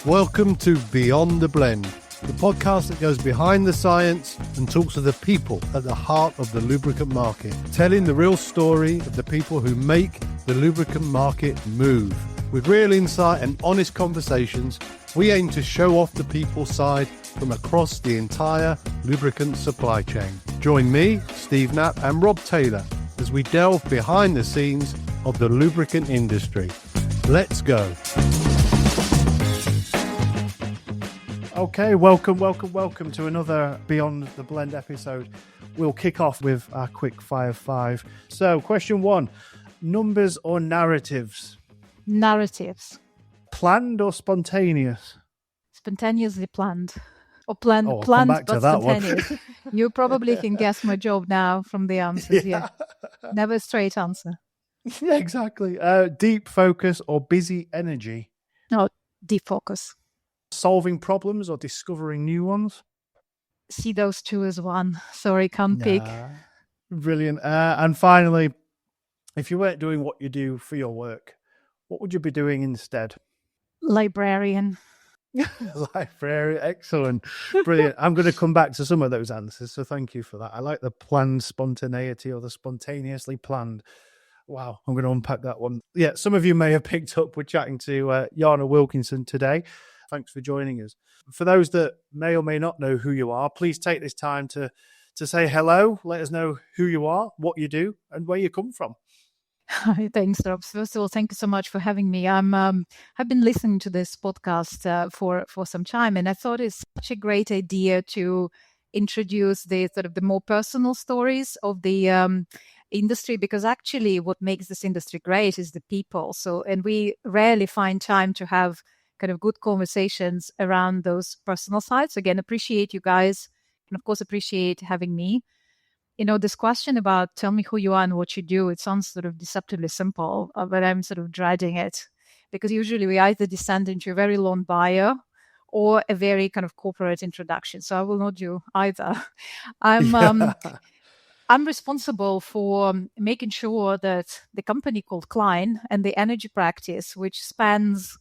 Welcome to Beyond the Blend, the podcast that goes behind the science and talks to the people at the heart of the lubricant market, telling the real story of the people who make the lubricant market move. With real insight and honest conversations, we aim to show off the people's side from across the entire lubricant supply chain. Join me, Steve Knapp, and Rob Taylor as we delve behind the scenes of the lubricant industry. Let's go. Okay, welcome to another Beyond the Blend episode. We'll kick off with our quick fire five. So, question one, numbers or narratives? Narratives. Planned or spontaneous? Spontaneously planned. Or planned but spontaneous. You probably can guess my job now from the answers. Yeah. Never a straight answer. Yeah, exactly. Deep focus or busy energy? No, deep focus. Solving problems or discovering new ones? See those two as one. Sorry, can't pick. Brilliant. And finally, if you weren't doing what you do for your work, what would you be doing instead? Librarian. Librarian. Excellent. Brilliant. I'm going to come back to some of those answers, so thank you for that. I like the planned spontaneity or the spontaneously planned. Wow, I'm going to unpack that one. Yeah, some of you may have picked up, we're chatting to Yana Wilkinson today. Thanks for joining us. For those that may or may not know who you are, please take this time to say hello. Let us know who you are, what you do, and where you come from. Hi, thanks, Rob. First of all, thank you so much for having me. I've been listening to this podcast for some time, and I thought it's such a great idea to introduce the sort of the more personal stories of the industry, because actually what makes this industry great is the people. So, and we rarely find time to have kind of good conversations around those personal sides. Again, appreciate you guys, and of course appreciate having me. You know, this question about tell me who you are and what you do, it sounds sort of deceptively simple, but I'm sort of dreading it, because usually we either descend into a very long bio or a very kind of corporate introduction. So I will not do either. I'm responsible for making sure that the company called Klein and the energy practice, which spans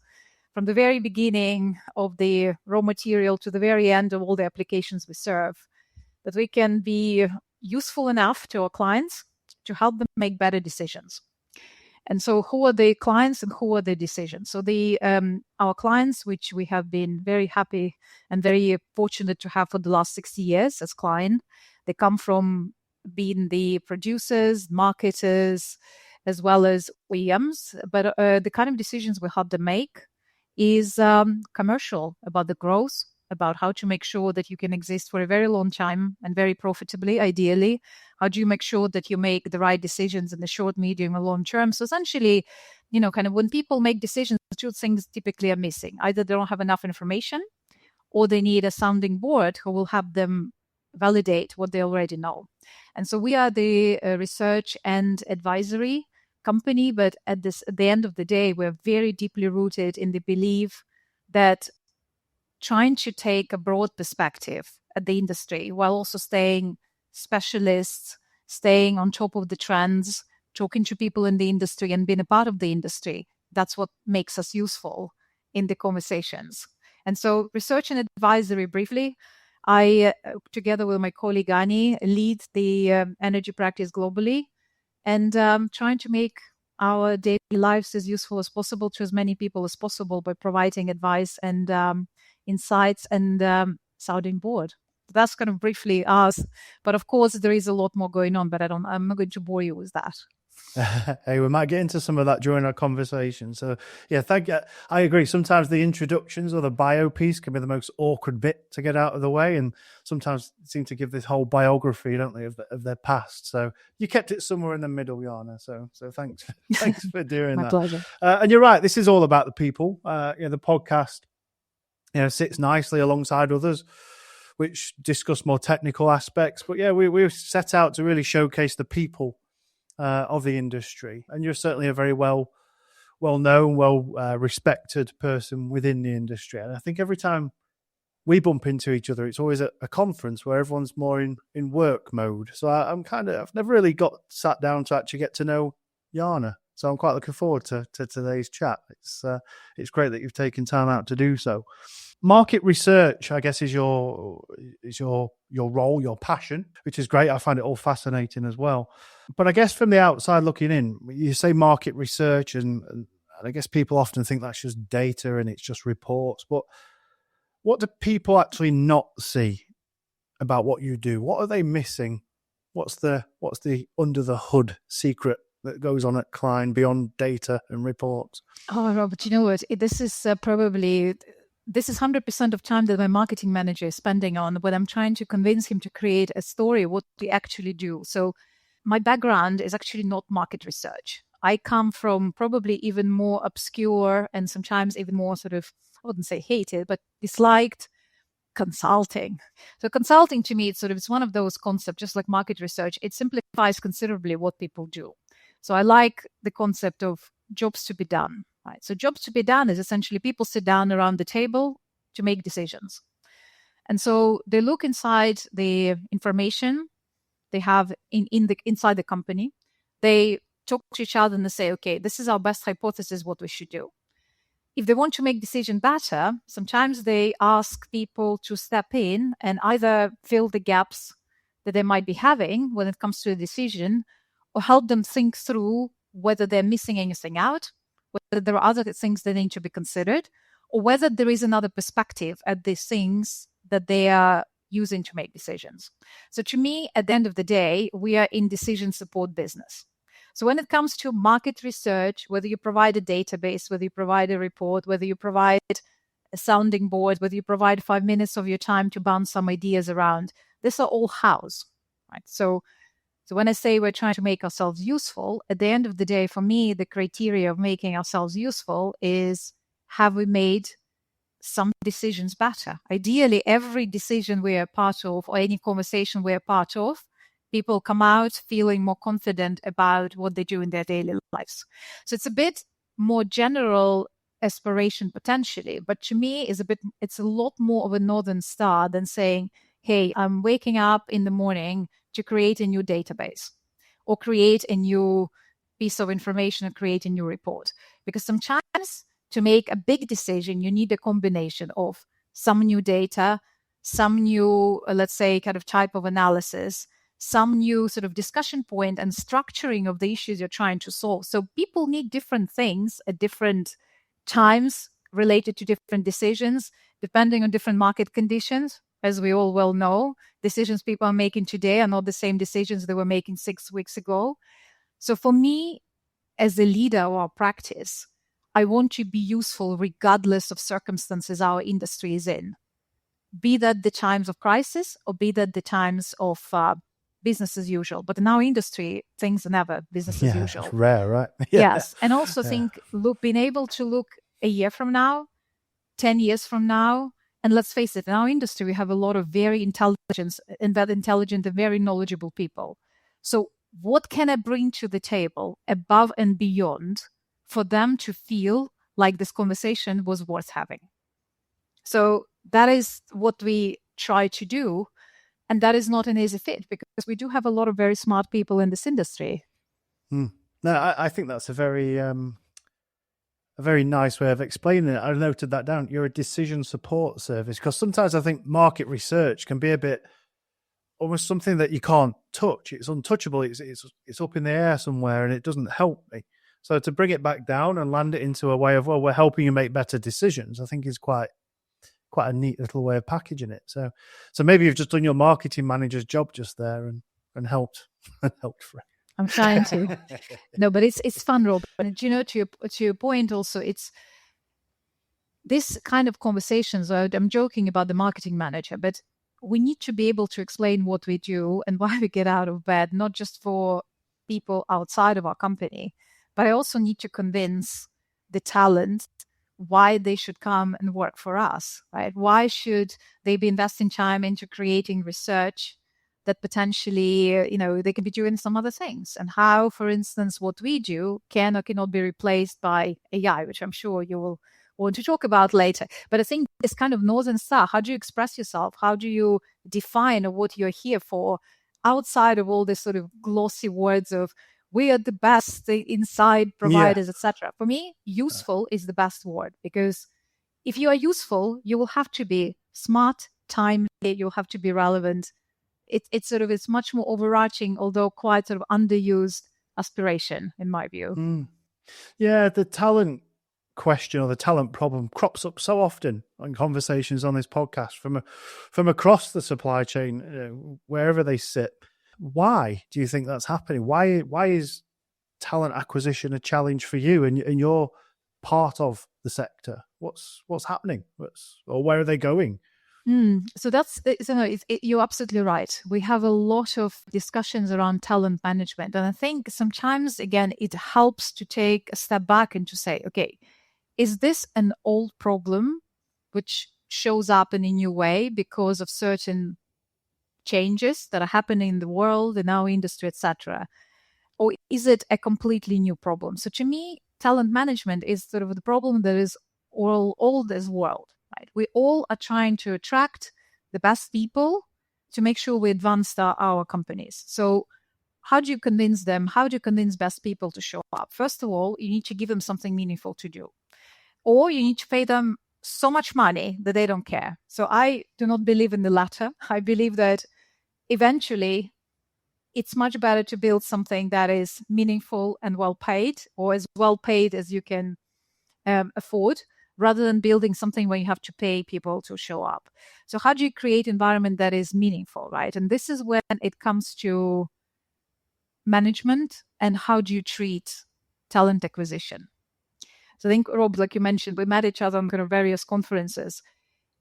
from the very beginning of the raw material to the very end of all the applications we serve, that we can be useful enough to our clients to help them make better decisions. And so who are the clients and who are the decisions? So our clients, which we have been very happy and very fortunate to have for the last 60 years as Klein, they come from being the producers, marketers, as well as OEMs. But the kind of decisions we help them make is commercial, about the growth, about how to make sure that you can exist for a very long time and very profitably, ideally. How do you make sure that you make the right decisions in the short, medium, and long term? So essentially, you know, kind of when people make decisions, two things typically are missing. Either they don't have enough information, or they need a sounding board who will help them validate what they already know. And so we are the research and advisory company, but at the end of the day, we're very deeply rooted in the belief that trying to take a broad perspective at the industry while also staying specialists, staying on top of the trends, talking to people in the industry and being a part of the industry, that's what makes us useful in the conversations. And so research and advisory, briefly, I, together with my colleague Ani, lead the energy practice globally, and trying to make our daily lives as useful as possible to as many people as possible by providing advice and insights and sounding board. That's kind of briefly us. But of course, there is a lot more going on, but I'm not going to bore you with that. Hey, we might get into some of that during our conversation. So yeah, thank you. I agree. Sometimes the introductions or the bio piece can be the most awkward bit to get out of the way, and sometimes seem to give this whole biography, don't they, of their past. So you kept it somewhere in the middle, Yana. So thanks for doing My that. pleasure. And you're right. This is all about the people. The podcast, sits nicely alongside others, which discuss more technical aspects. But yeah, we set out to really showcase the people of the industry, and you're certainly a very well known, respected person within the industry. And I think every time we bump into each other, it's always at a conference where everyone's more in work mode. So I've never really got sat down to actually get to know Yana. So I'm quite looking forward to today's chat. It's great that you've taken time out to do so. Market research, I guess, is your role, your passion, which is great. I find it all fascinating as well. But I guess from the outside looking in, you say market research, and I guess people often think that's just data and it's just reports. But what do people actually not see about what you do? What are they missing? What's the under the hood secret that goes on at Klein beyond data and reports? Oh, Robert, you know what? This is 100% of time that my marketing manager is spending on when I'm trying to convince him to create a story, what we actually do. So my background is actually not market research. I come from probably even more obscure and sometimes even more sort of, I wouldn't say hated, but disliked consulting. So consulting to me, it's one of those concepts, just like market research. It simplifies considerably what people do. So I like the concept of jobs to be done. Right? So jobs to be done is essentially people sit down around the table to make decisions. And so they look inside the information they have inside the company. They talk to each other and they say, okay, this is our best hypothesis, what we should do. If they want to make decision better, sometimes they ask people to step in and either fill the gaps that they might be having when it comes to a decision, or help them think through whether they're missing anything out, whether there are other things that need to be considered, or whether there is another perspective at these things that they are using to make decisions. So to me, at the end of the day, we are in decision support business. So when it comes to market research, whether you provide a database, whether you provide a report, whether you provide a sounding board, whether you provide 5 minutes of your time to bounce some ideas around, these are all hows, right? So when I say we're trying to make ourselves useful, at the end of the day, for me, the criteria of making ourselves useful is, have we made some decisions better? Ideally, every decision we are part of or any conversation we are part of, people come out feeling more confident about what they do in their daily lives. So it's a bit more general aspiration potentially, but to me it's a lot more of a northern star than saying, hey, I'm waking up in the morning to create a new database or create a new piece of information or create a new report. Because sometimes to make a big decision, you need a combination of some new data, some new, let's say, kind of type of analysis, some new sort of discussion point and structuring of the issues you're trying to solve. So people need different things at different times related to different decisions, depending on different market conditions. As we all well know, decisions people are making today are not the same decisions they were making 6 weeks ago. So for me, as a leader of our practice, I want to be useful regardless of circumstances our industry is in, be that the times of crisis or be that the times of business as usual. But in our industry, things are never business as usual. It's rare, right? Yes. And also think, being able to look a year from now, 10 years from now, and let's face it, in our industry, we have a lot of very intelligent and very knowledgeable people. So what can I bring to the table above and beyond for them to feel like this conversation was worth having? So that is what we try to do. And that is not an easy fit because we do have a lot of very smart people in this industry. No, I think that's a very nice way of explaining it. I noted that down. You're a decision support service, because sometimes I think market research can be a bit almost something that you can't touch. It's untouchable. It's up in the air somewhere, and it doesn't help me. So to bring it back down and land it into a way of, well, we're helping you make better decisions, I think is quite a neat little way of packaging it. So maybe you've just done your marketing manager's job just there and helped for it. I'm trying to. No, but it's fun, Rob. And to your point also, it's this kind of conversations. I'm joking about the marketing manager, but we need to be able to explain what we do and why we get out of bed, not just for people outside of our company, but I also need to convince the talent why they should come and work for us, right? Why should they be investing time into creating research that potentially, they can be doing some other things, and how, for instance, what we do can or cannot be replaced by AI, which I'm sure you will want to talk about later. But I think this kind of Northern Star, how do you express yourself? How do you define what you're here for outside of all this sort of glossy words of we are the best inside providers, etc. For me, useful is the best word, because if you are useful, you will have to be smart, timely, you'll have to be relevant. It's much more overarching, although quite sort of underused aspiration, in my view. Yeah, the talent question or the talent problem crops up so often in conversations on this podcast from across the supply chain, wherever they sit. Why do you think that's happening? Why is talent acquisition a challenge for you, and you're part of the sector? What's happening? Or where are they going? So you're absolutely right. We have a lot of discussions around talent management. And I think sometimes, again, it helps to take a step back and to say, okay, is this an old problem which shows up in a new way because of certain changes that are happening in the world, in our industry, etc.? Or is it a completely new problem? So to me, talent management is sort of the problem that is all old as world. Right? We all are trying to attract the best people to make sure we advance our companies. So how do you convince them? How do you convince best people to show up? First of all, you need to give them something meaningful to do. Or you need to pay them so much money that they don't care. So I do not believe in the latter. I believe that eventually it's much better to build something that is meaningful and well paid, or as well paid as you can afford, rather than building something where you have to pay people to show up. So how do you create an environment that is meaningful, right? And this is when it comes to management and how do you treat talent acquisition. So I think, Rob, like you mentioned, we met each other on kind of various conferences.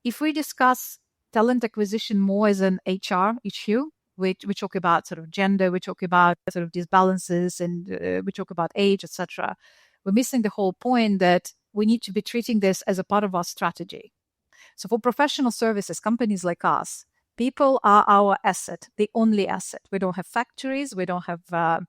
If we discuss talent acquisition more as an HR issue, we talk about sort of gender, we talk about sort of disbalances, and we talk about age, etc. We're missing the whole point that we need to be treating this as a part of our strategy. So for professional services, companies like us, people are our asset, the only asset. We don't have factories, we don't have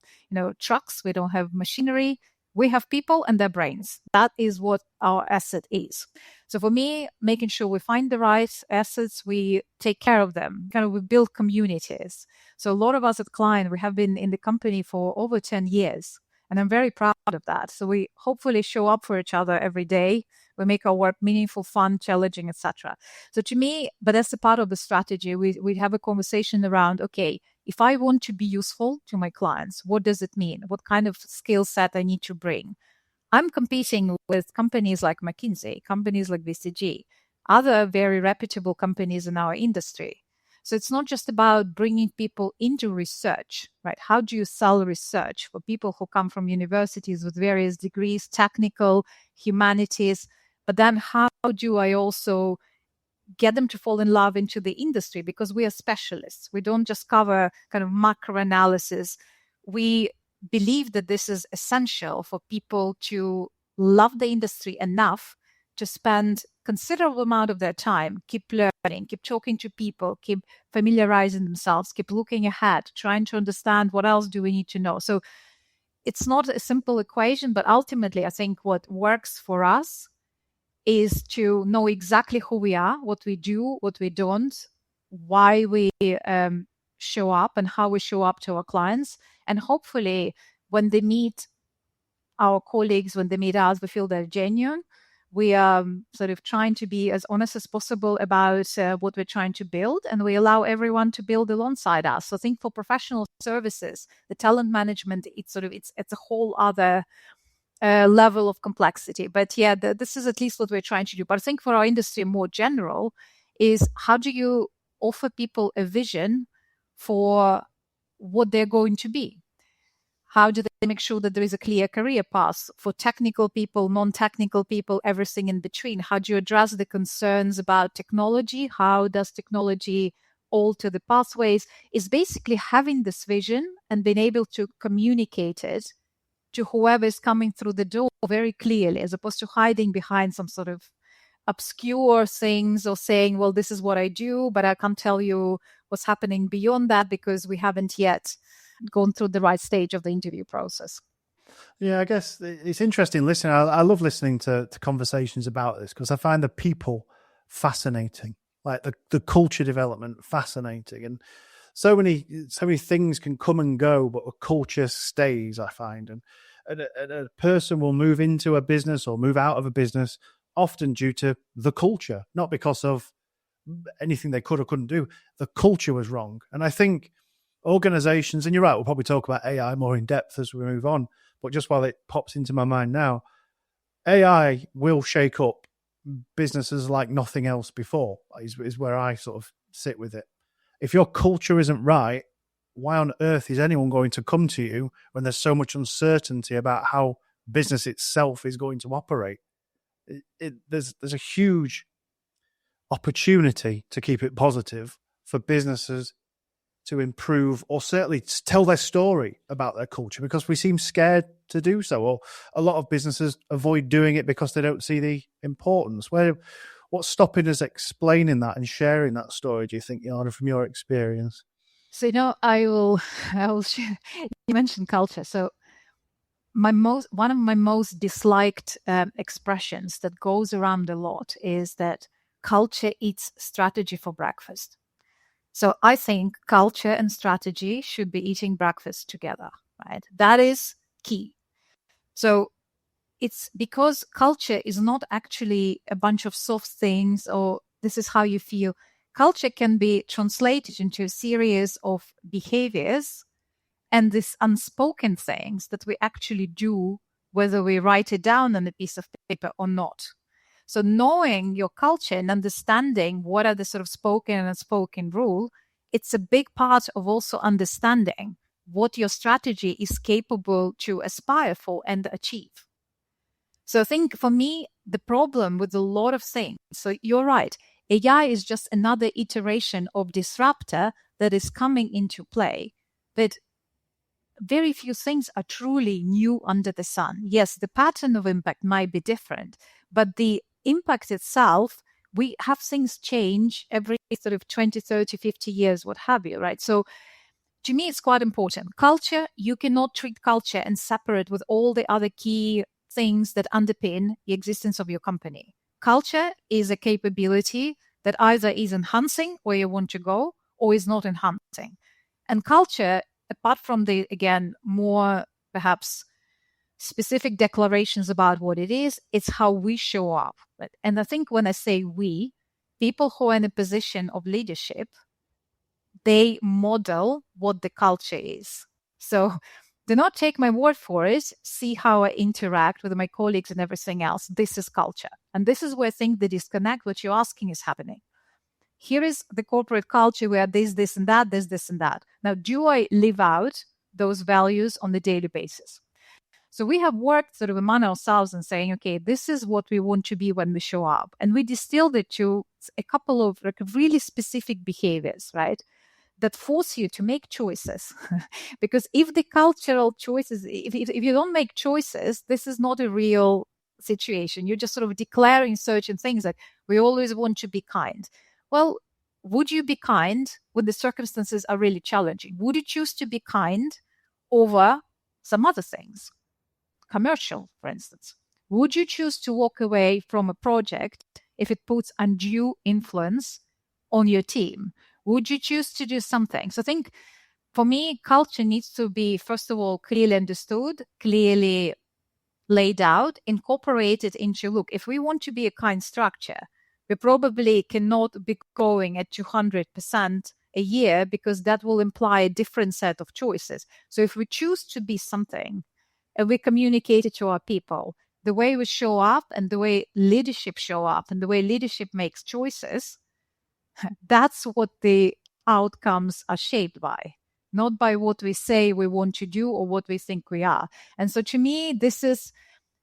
trucks, we don't have machinery. We have people and their brains. That is what our asset is. So for me, making sure we find the right assets, we take care of them, we build communities. So a lot of us at Klein, we have been in the company for over 10 years. And I'm very proud of that. So we hopefully show up for each other every day. We make our work meaningful, fun, challenging, etc. So to me, but as a part of the strategy, we have a conversation around, okay, if I want to be useful to my clients, what does it mean? What kind of skill set I need to bring? I'm competing with companies like McKinsey, companies like BCG, other very reputable companies in our industry. So it's not just about bringing people into research, right? How do you sell research for people who come from universities with various degrees, technical, humanities? But then how do I also get them to fall in love into the industry? Because we are specialists. We don't just cover kind of macro analysis. We believe that this is essential for people to love the industry enough to spend considerable amount of their time, keep learning, keep talking to people, keep familiarizing themselves, keep looking ahead, trying to understand what else do we need to know. So it's not a simple equation, but ultimately I think what works for us is to know exactly who we are, what we do, what we don't, why we show up and how we show up to our clients. And hopefully when they meet our colleagues, when they meet us, we feel they're genuine. We are sort of trying to be as honest as possible about what we're trying to build, and we allow everyone to build alongside us. So I think for professional services, the talent management, it's a whole other level of complexity. But yeah, this is at least what we're trying to do. But I think for our industry more general is how do you offer people a vision for what they're going to be? How do they make sure that there is a clear career path for technical people, non-technical people, everything in between? How do you address the concerns about technology? How does technology alter the pathways? Is basically having this vision and being able to communicate it to whoever is coming through the door very clearly, as opposed to hiding behind some sort of obscure things or saying, well, this is what I do, but I can't tell you what's happening beyond that because we haven't yet gone through the right stage of the interview process. Yeah, I guess it's interesting listening. I love listening to conversations about this because I find the people fascinating, like the culture development fascinating. And so many things can come and go, but a culture stays, I find. And a person will move into a business or move out of a business often due to the culture, not because of anything they could or couldn't do. The culture was wrong. And I think organizations, and you're right, we'll probably talk about AI more in depth as we move on, but just while it pops into my mind now, AI will shake up businesses like nothing else before, is where I sort of sit with it. If your culture isn't right, why on earth is anyone going to come to you when there's so much uncertainty about how business itself is going to operate? There's a huge opportunity to keep it positive for businesses to improve or certainly tell their story about their culture, because we seem scared to do so, or a lot of businesses avoid doing it because they don't see the importance. What's stopping us explaining that and sharing that story, do you think, Yana, from your experience? So, I will share. You mentioned culture. So one of my most disliked expressions that goes around a lot is that culture eats strategy for breakfast. So I think culture and strategy should be eating breakfast together, right? That is key. So it's because culture is not actually a bunch of soft things or this is how you feel. Culture can be translated into a series of behaviors and these unspoken things that we actually do, whether we write it down on a piece of paper or not. So knowing your culture and understanding what are the sort of spoken and unspoken rule, it's a big part of also understanding what your strategy is capable to aspire for and achieve. So I think for me, the problem with a lot of things, so you're right, AI is just another iteration of disruptor that is coming into play. But very few things are truly new under the sun. Yes, the pattern of impact might be different, but the impact itself, we have things change every sort of 20, 30, 50 years, what have you, right? So to me, it's quite important. Culture, you cannot treat culture and separate with all the other key things that underpin the existence of your company. Culture is a capability that either is enhancing where you want to go or is not enhancing. And culture, apart from the, again, more perhaps specific declarations about what it is, it's how we show up. And I think when I say we, people who are in a position of leadership, they model what the culture is. So do not take my word for it. See how I interact with my colleagues and everything else. This is culture. And this is where I think the disconnect, what you're asking, is happening. Here is the corporate culture where there's this and that, there's this and that. Now, do I live out those values on a daily basis? So we have worked sort of among ourselves and saying, okay, this is what we want to be when we show up. And we distilled it to a couple of like really specific behaviors, right? That force you to make choices. Because if the cultural choices, if you don't make choices, this is not a real situation. You're just sort of declaring certain things like, we always want to be kind. Well, would you be kind when the circumstances are really challenging? Would you choose to be kind over some other things? Commercial, for instance. Would you choose to walk away from a project if it puts undue influence on your team? Would you choose to do something? So I think for me, culture needs to be, first of all, clearly understood, clearly laid out, incorporated into, look, if we want to be a kind structure, we probably cannot be growing at 200% a year because that will imply a different set of choices. So if we choose to be something and we communicate it to our people, the way we show up and the way leadership show up and the way leadership makes choices, that's what the outcomes are shaped by, not by what we say we want to do or what we think we are. And so to me, this is,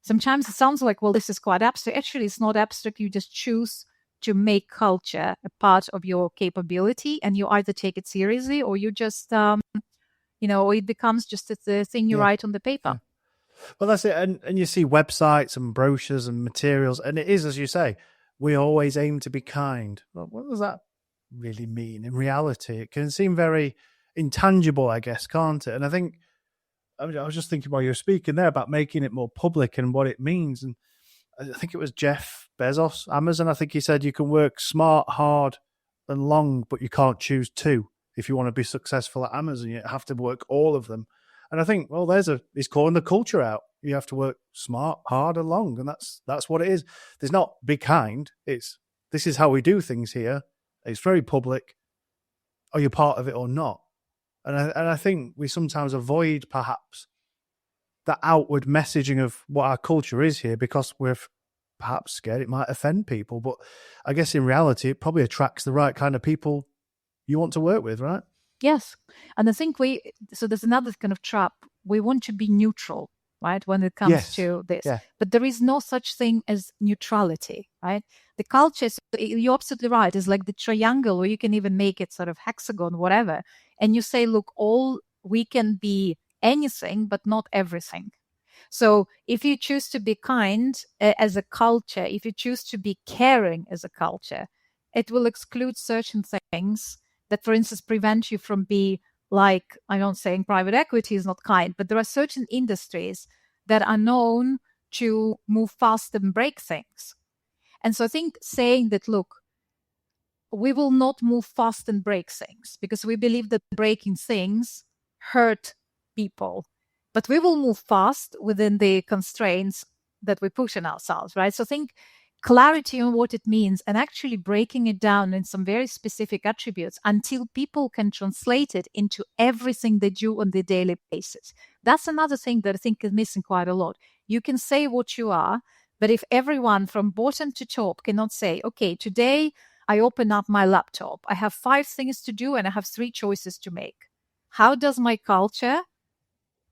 sometimes it sounds like, well, this is quite abstract. Actually, it's not abstract. You just choose to make culture a part of your capability, and you either take it seriously or you just, it becomes just the thing you write on the paper. Yeah. Well, that's it. And you see websites and brochures and materials, and it is, as you say, we always aim to be kind. Well, what does that really mean in reality? It can seem very intangible, I guess, can't it? And I think, I was just thinking while you were speaking there about making it more public and what it means. And I think it was Jeff Bezos, Amazon, I think he said you can work smart, hard, and long, but you can't choose two. If you want to be successful at Amazon, you have to work all of them. And I think, well, he's calling the culture out. You have to work smart, hard, and long, and that's what it is. There's not be kind. This is how we do things here. It's very public. Are you part of it or not? And I think we sometimes avoid perhaps the outward messaging of what our culture is here because we're perhaps scared it might offend people. But I guess in reality, it probably attracts the right kind of people you want to work with, right? Yes. And I think so there's another kind of trap. We want to be neutral, right, when it comes to this. Yeah. But there is no such thing as neutrality, right? The culture, you're absolutely right, is like the triangle, or you can even make it sort of hexagon, whatever. And you say, look, we can be anything, but not everything. So if you choose to be kind as a culture, if you choose to be caring as a culture, it will exclude certain things that, for instance, prevent you from being like, I'm not saying private equity is not kind, but there are certain industries that are known to move fast and break things. And so I think saying that, look, we will not move fast and break things because we believe that breaking things hurt people, but we will move fast within the constraints that we push on ourselves, right? So I think clarity on what it means and actually breaking it down in some very specific attributes until people can translate it into everything they do on the daily basis. That's another thing that I think is missing quite a lot. You can say what you are, but if everyone from bottom to top cannot say, okay, today I open up my laptop, I have 5 things to do and I have 3 choices to make. How does my culture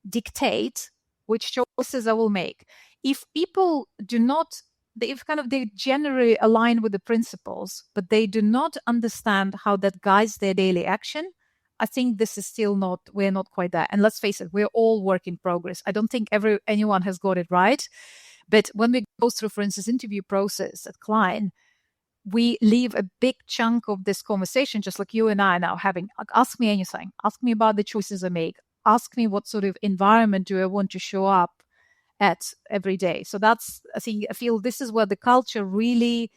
dictate which choices I will make? If people do not, they generally align with the principles, but they do not understand how that guides their daily action, I think this is still we're not quite there. And let's face it, we're all work in progress. I don't think anyone has got it right. But when we go through, for instance, interview process at Klein, we leave a big chunk of this conversation, just like you and I are now having. Ask me anything. Ask me about the choices I make. Ask me what sort of environment do I want to show up at every day. So I feel this is where the culture really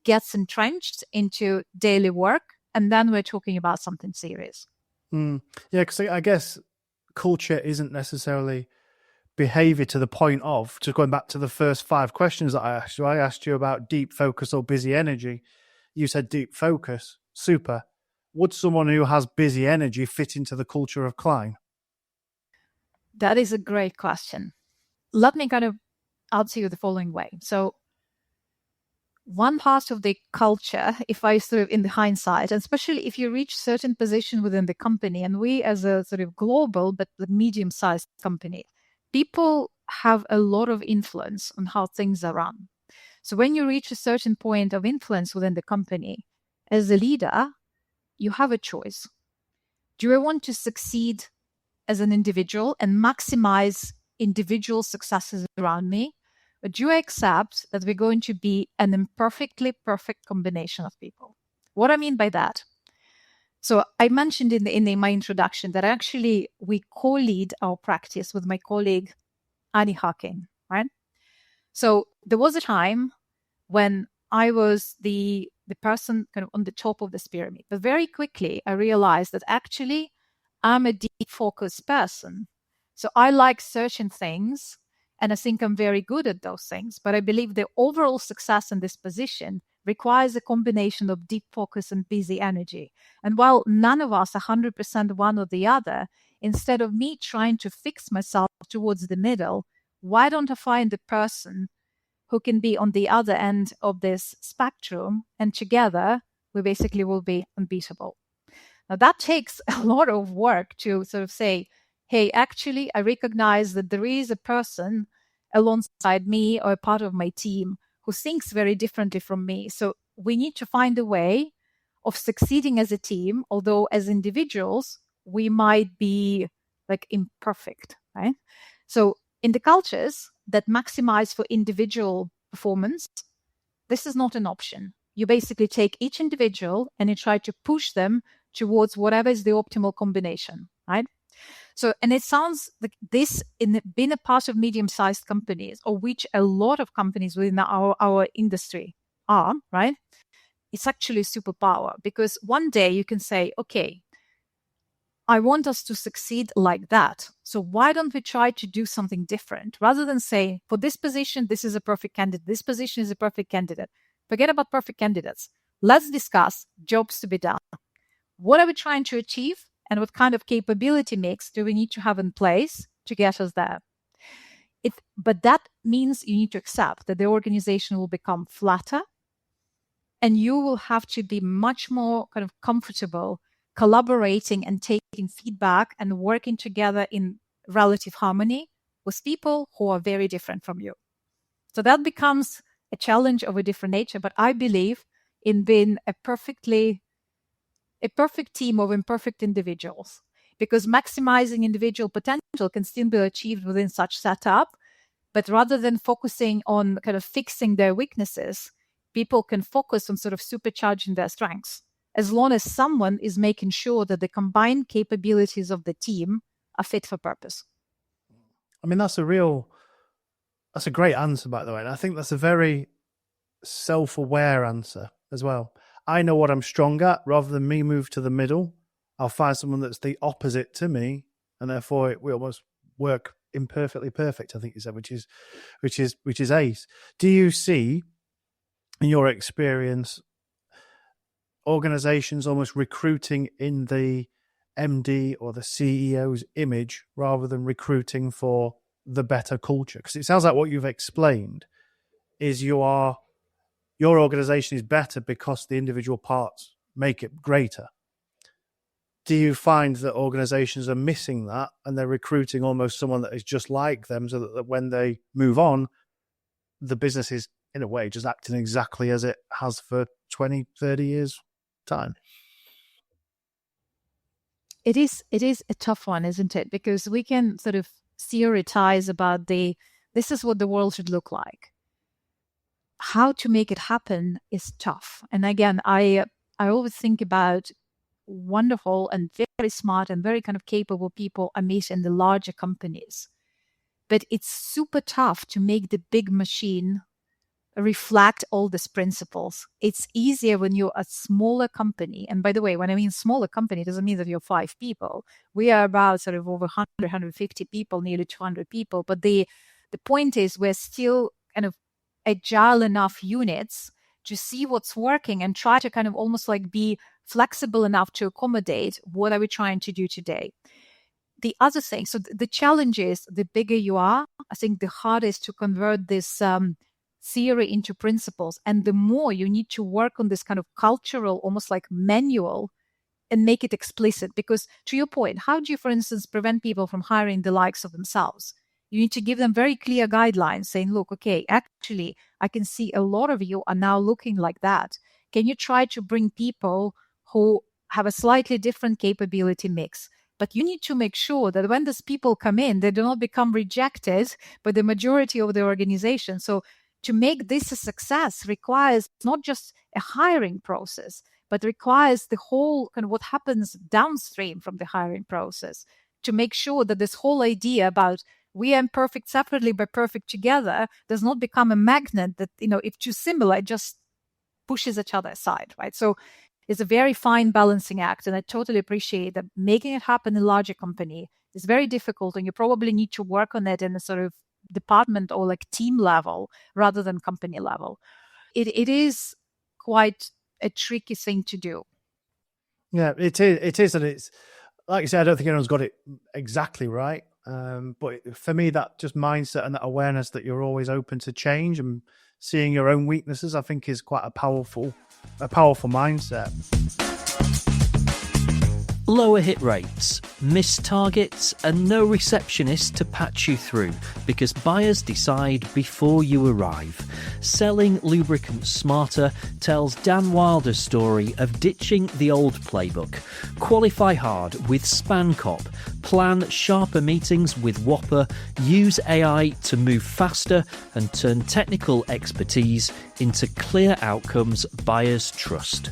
gets entrenched into daily work. And then we're talking about something serious. Yeah, because I guess culture isn't necessarily behavior to the point of, just going back to the first 5 questions that I asked you about deep focus or busy energy. You said deep focus. Super. Would someone who has busy energy fit into the culture of Klein? That is a great question. Let me kind of answer you the following way. So one part of the culture, if I sort of in the hindsight, and especially if you reach certain position within the company, and we as a sort of global but medium-sized company, people have a lot of influence on how things are run. So when you reach a certain point of influence within the company, as a leader, you have a choice. Do I want to succeed as an individual and maximize individual successes around me? Or do I accept that we're going to be an imperfectly perfect combination of people? What I mean by that? So I mentioned in my introduction that actually we co-lead our practice with my colleague, Annie Hawking, right? So there was a time when I was the person kind of on the top of this pyramid. But very quickly, I realized that actually I'm a deep focused person. So I like certain things, and I think I'm very good at those things. But I believe the overall success in this position requires a combination of deep focus and busy energy. And while none of us are 100% one or the other, instead of me trying to fix myself towards the middle, why don't I find the person who can be on the other end of this spectrum, and together we basically will be unbeatable. Now that takes a lot of work to sort of say, hey, actually, I recognize that there is a person alongside me or a part of my team who thinks very differently from me. So we need to find a way of succeeding as a team, although as individuals, we might be like imperfect, right? So in the cultures that maximize for individual performance, this is not an option. You basically take each individual and you try to push them towards whatever is the optimal combination, right? So, and it sounds like this, in being a part of medium-sized companies, or which a lot of companies within our industry are, right? It's actually a superpower, because one day you can say, okay, I want us to succeed like that. So why don't we try to do something different rather than say, for this position, this is a perfect candidate. This position is a perfect candidate. Forget about perfect candidates. Let's discuss jobs to be done. What are we trying to achieve? And what kind of capability mix do we need to have in place to get us there? But that means you need to accept that the organization will become flatter, and you will have to be much more kind of comfortable collaborating and taking feedback and working together in relative harmony with people who are very different from you. So that becomes a challenge of a different nature. But I believe in being a perfect team of imperfect individuals, because maximizing individual potential can still be achieved within such setup. But rather than focusing on kind of fixing their weaknesses, people can focus on sort of supercharging their strengths, as long as someone is making sure that the combined capabilities of the team are fit for purpose. I mean, that's a great answer, by the way. And I think that's a very self-aware answer as well. I know what I'm strong at. Rather than me move to the middle, I'll find someone that's the opposite to me, and therefore we almost work imperfectly perfect, I think you said, which is ace. Do you see, in your experience, organizations almost recruiting in the MD or the CEO's image rather than recruiting for the better culture? Because it sounds like what you've explained is your organization is better because the individual parts make it greater. Do you find that organizations are missing that and they're recruiting almost someone that is just like them, so that when they move on, the business is, in a way, just acting exactly as it has for 20, 30 years' time? It is a tough one, isn't it? Because we can sort of theorize about this is what the world should look like. How to make it happen is tough. And again, I always think about wonderful and very smart and very kind of capable people I meet in the larger companies. But it's super tough to make the big machine reflect all these principles. It's easier when you're a smaller company. And by the way, when I mean smaller company, it doesn't mean that you're 5 people. We are about sort of over 100, 150 people, nearly 200 people. But the point is, we're still kind of agile enough units to see what's working and try to kind of almost like be flexible enough to accommodate what are we trying to do today. The other thing, so the challenge is, the bigger you are, I think the harder is to convert this theory into principles. And the more you need to work on this kind of cultural, almost like manual, and make it explicit. Because to your point, how do you, for instance, prevent people from hiring the likes of themselves? You need to give them very clear guidelines saying, look, okay, actually, I can see a lot of you are now looking like that. Can you try to bring people who have a slightly different capability mix? But you need to make sure that when these people come in, they do not become rejected by the majority of the organization. So to make this a success requires not just a hiring process, but requires the whole kind of what happens downstream from the hiring process, to make sure that this whole idea about we are imperfect separately but perfect together does not become a magnet that, if too similar, it just pushes each other aside, right? So it's a very fine balancing act. And I totally appreciate that making it happen in a larger company is very difficult. And you probably need to work on it in a sort of department or like team level rather than company level. It is quite a tricky thing to do. Yeah, it is. And it's, like you said, I don't think anyone's got it exactly right. But for me, that just mindset and that awareness that you're always open to change and seeing your own weaknesses, I think is quite a powerful mindset. Lower hit rates, missed targets, and no receptionist to patch you through because buyers decide before you arrive. Selling Lubricants Smarter tells Dan Wilder's story of ditching the old playbook. Qualify hard with SpanCop. Plan sharper meetings with Whopper. Use AI to move faster and turn technical expertise into clear outcomes buyers trust.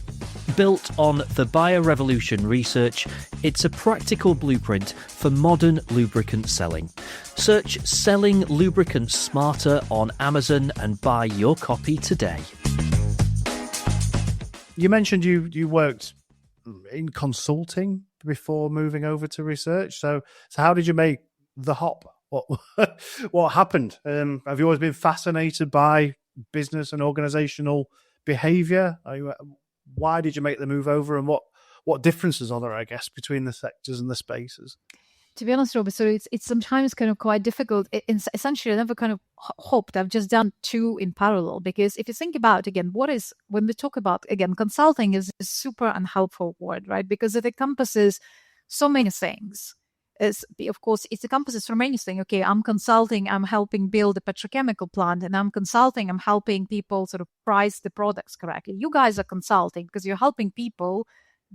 Built on the Buyer Revolution research, it's a practical blueprint for modern lubricant selling. Search Selling Lubricants Smarter on Amazon and buy your copy today. You mentioned you worked in consulting before moving over to research. So how did you make the hop? What happened? Have you always been fascinated by business and organizational behavior? Why did you make the move over, and what differences are there, I guess, between the sectors and the spaces? To be honest, Robert, so it's sometimes kind of quite difficult. Essentially, I never kind of hopped. I've just done two in parallel, because if you think about, again, when we talk about, again, consulting is a super unhelpful word, right? Because it encompasses so many things. Of course, it encompasses so many things. Okay, I'm consulting, I'm helping build a petrochemical plant, and I'm consulting, I'm helping people sort of price the products correctly. You guys are consulting because you're helping people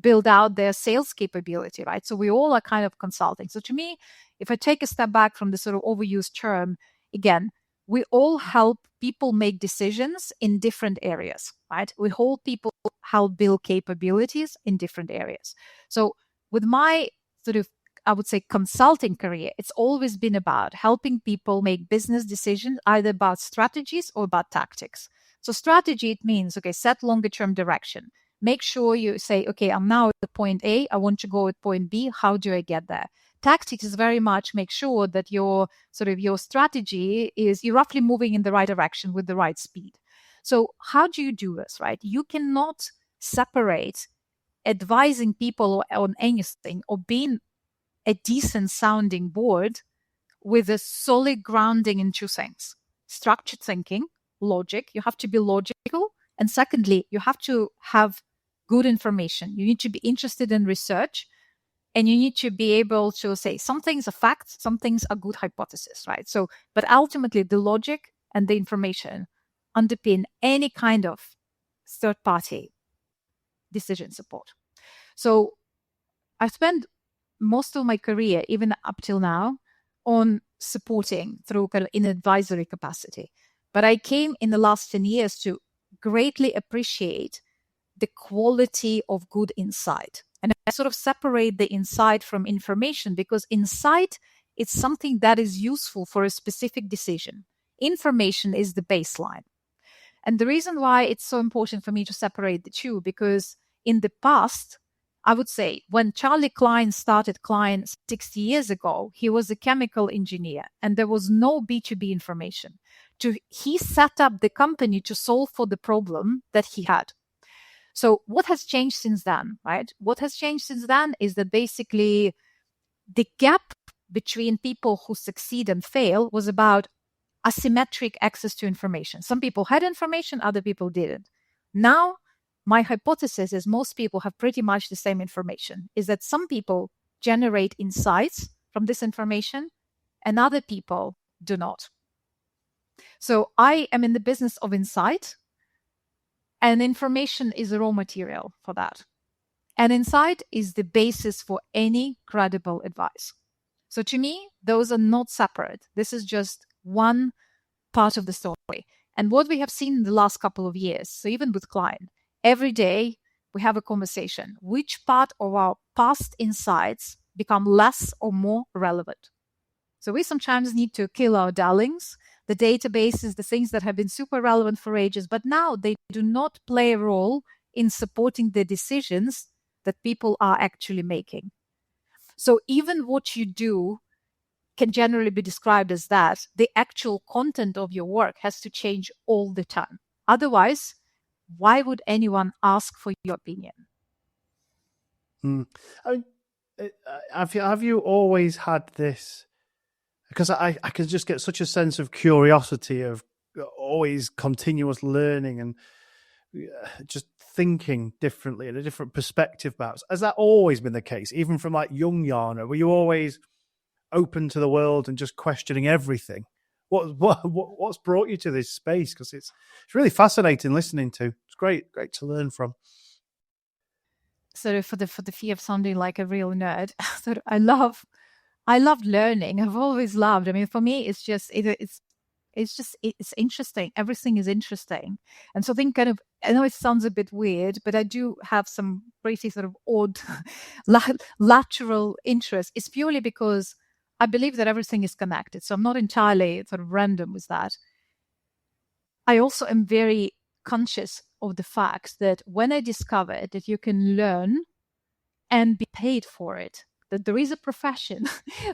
build out their sales capability, right? So we all are kind of consulting. So to me, if I take a step back from the sort of overused term, again, we all help people make decisions in different areas, right? We help people help build capabilities in different areas. So with my sort of, I would say, consulting career, it's always been about helping people make business decisions, either about strategies or about tactics. So strategy, it means, okay, set longer term direction. Make sure you say, okay, I'm now at point A, I want to go at point B. How do I get there? Tactics is very much make sure that your strategy is you're roughly moving in the right direction with the right speed. So how do you do this, right? You cannot separate advising people on anything or being a decent sounding board with a solid grounding in two things: structured thinking, logic. You have to be logical. And secondly, you have to have good information. You need to be interested in research, and you need to be able to say some things are facts, some things are good hypotheses, right? So, but ultimately the logic and the information underpin any kind of third party decision support. So I spent most of my career, even up till now, on supporting through kind of in advisory capacity. But I came in the last 10 years to greatly appreciate the quality of good insight. And I sort of separate the insight from information, because insight is something that is useful for a specific decision. Information is the baseline. And the reason why it's so important for me to separate the two, because in the past, I would say when Charlie Klein started Klein 60 years ago, he was a chemical engineer and there was no B2B information. He set up the company to solve for the problem that he had. So what has changed since then, right? What has changed since then is that basically the gap between people who succeed and fail was about asymmetric access to information. Some people had information, other people didn't. Now, my hypothesis is most people have pretty much the same information, is that some people generate insights from this information and other people do not. So I am in the business of insight, and information is a raw material for that. And insight is the basis for any credible advice. So to me, those are not separate. This is just one part of the story. And what we have seen in the last couple of years, so even with Klein, every day we have a conversation. Which part of our past insights become less or more relevant? So we sometimes need to kill our darlings, the databases, the things that have been super relevant for ages, but now they do not play a role in supporting the decisions that people are actually making. So even what you do can generally be described as that. The actual content of your work has to change all the time. Otherwise, why would anyone ask for your opinion? Have you always had this? Because I can just get such a sense of curiosity, of always continuous learning and just thinking differently and a different perspective about. Has that always been the case, even from like young Yana? Were you always open to the world and just questioning everything? What's brought you to this space? Because it's really fascinating listening to. It's great to learn from. So for the fear of sounding like a real nerd, so I love learning. I've always loved. I mean, for me, it's interesting. Everything is interesting. And so I know it sounds a bit weird, but I do have some pretty sort of odd lateral interest. It's purely because I believe that everything is connected. So I'm not entirely sort of random with that. I also am very conscious of the fact that when I discovered that you can learn and be paid for it, that there is a profession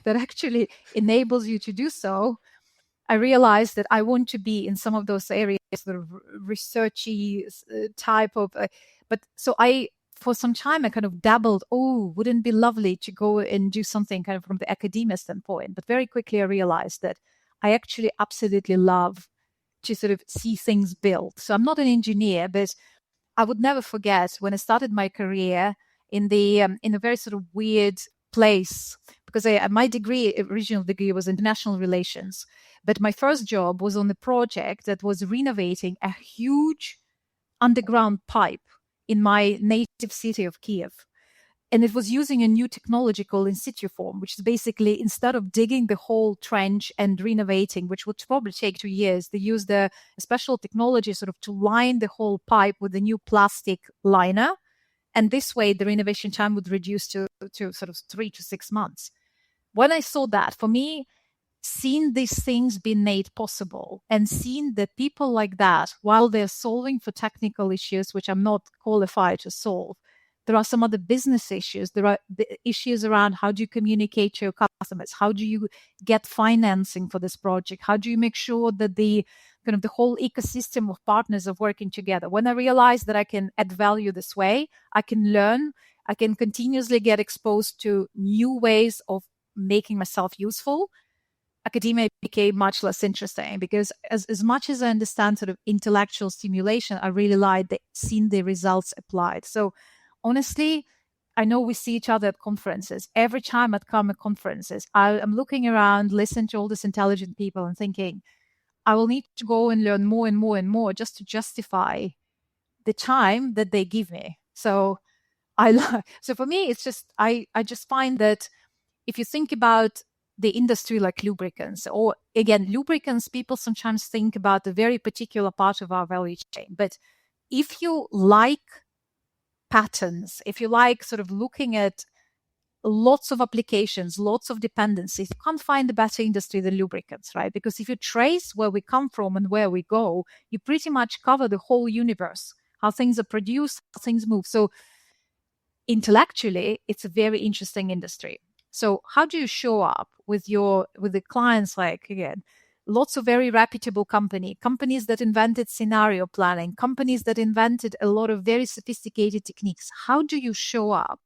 that actually enables you to do so, I realized that I want to be in some of those areas, sort of researchy type of, but so for some time, I kind of dabbled, wouldn't it be lovely to go and do something kind of from the academia standpoint? But very quickly I realized that I actually absolutely love to sort of see things built. So I'm not an engineer, but I would never forget when I started my career in a very sort of weird place, because my original degree was international relations. But my first job was on a project that was renovating a huge underground pipe in my native city of Kiev. And it was using a new technology called in situ form, which is basically, instead of digging the whole trench and renovating, which would probably take 2 years, they used a special technology sort of to line the whole pipe with a new plastic liner. And this way, the renovation time would reduce to sort of 3 to 6 months. When I saw that, for me, seeing these things being made possible and seeing that people like that, while they're solving for technical issues, which I'm not qualified to solve, there are some other business issues. There are the issues around how do you communicate to your customers? How do you get financing for this project? How do you make sure that the whole ecosystem of partners are working together? When I realized that I can add value this way, I can learn, I can continuously get exposed to new ways of making myself useful, academia became much less interesting, because as much as I understand sort of intellectual stimulation, I really like seeing the results applied. So honestly, I know we see each other at conferences. Every time I'd come at conferences, I'm looking around, listening to all these intelligent people and thinking, I will need to go and learn more and more and more just to justify the time that they give me. So for me, it's just, I just find that if you think about the industry like lubricants, or again, lubricants, people sometimes think about a very particular part of our value chain. But if you like patterns, if you like sort of looking at lots of applications, lots of dependencies, you can't find a better industry than lubricants, right? Because if you trace where we come from and where we go, you pretty much cover the whole universe, how things are produced, how things move. So intellectually, it's a very interesting industry. So how do you show up with the clients? Like, again, lots of very reputable companies that invented scenario planning, companies that invented a lot of very sophisticated techniques. How do you show up